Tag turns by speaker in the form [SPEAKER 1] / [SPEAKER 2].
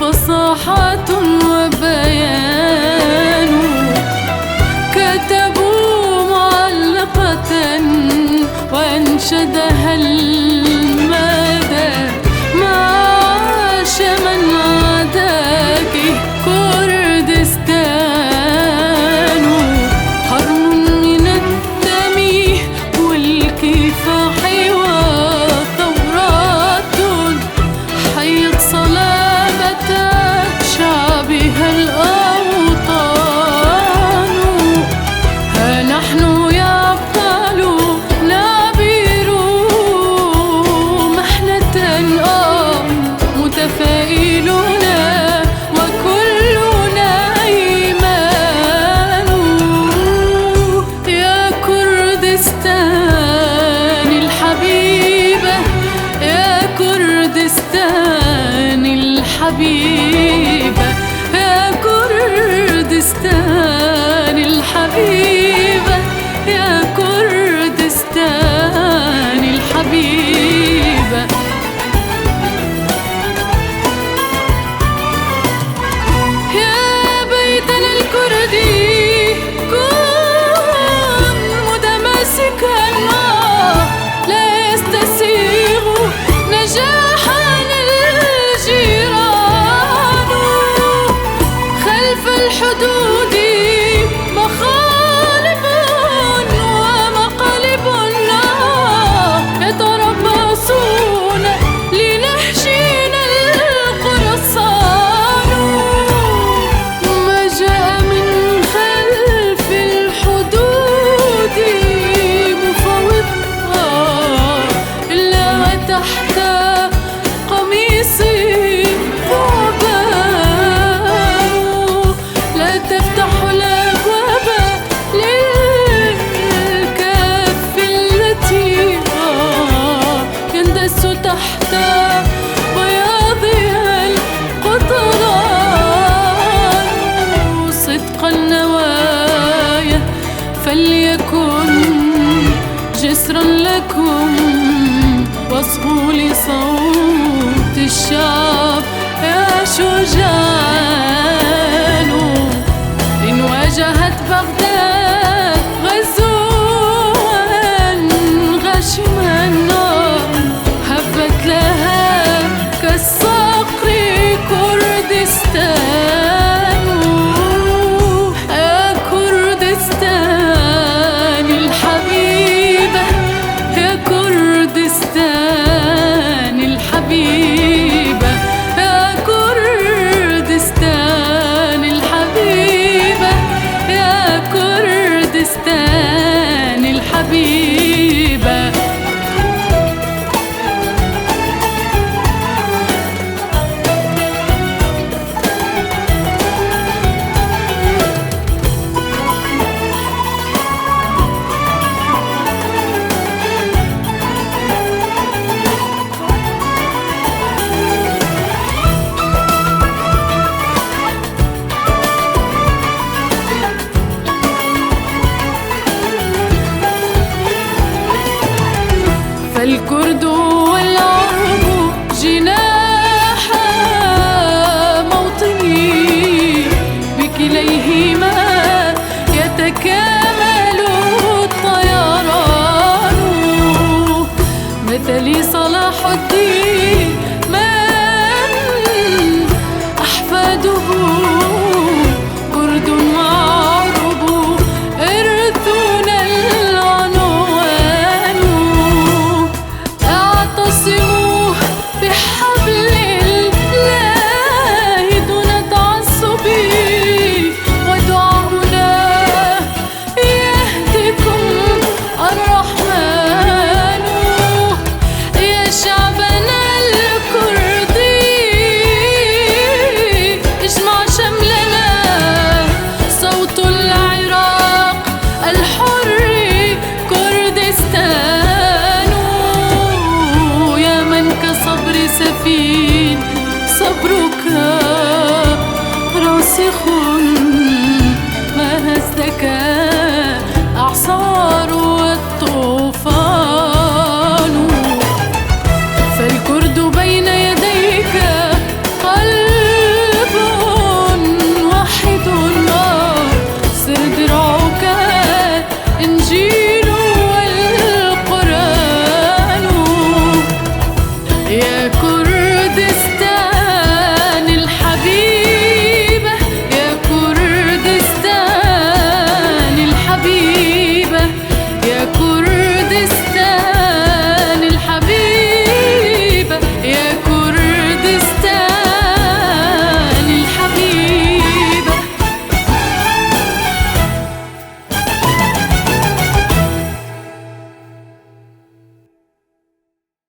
[SPEAKER 1] فصاحة وبيان، كتبوا معلقة وأنشدها المدى: ما عاش من عاداك كردستان، حرم من الدم والكفاح وثورات حيت صلابة شعبها الأوطان. ها نحن يا أبطال نعبر محنة متفائلون وكلنا إيمان. يا كردستان الحبيبة، يا كردستان الحبيبة، يا كردستان الحبيبة، يا كردستان الحبيبة. يا بيتنا الكردي كن متمسكا لا يستسيغ نجاحا الجيران. خلف الحدود مخالب ومقالب يتربصون لنهشنا القرصان. ما جاء من خلف الحدود مفوضا إلا وتحت قميصي ثعبان. لا تفتح الأبواب للكف التي يندس تحت بياضها القطران. صدق النوايا فليكن جسرا لكم، واصغوا لصوت الشعب يا شجعان. إن واجهت بغداد غزوا غاشما هبت لها كالصقر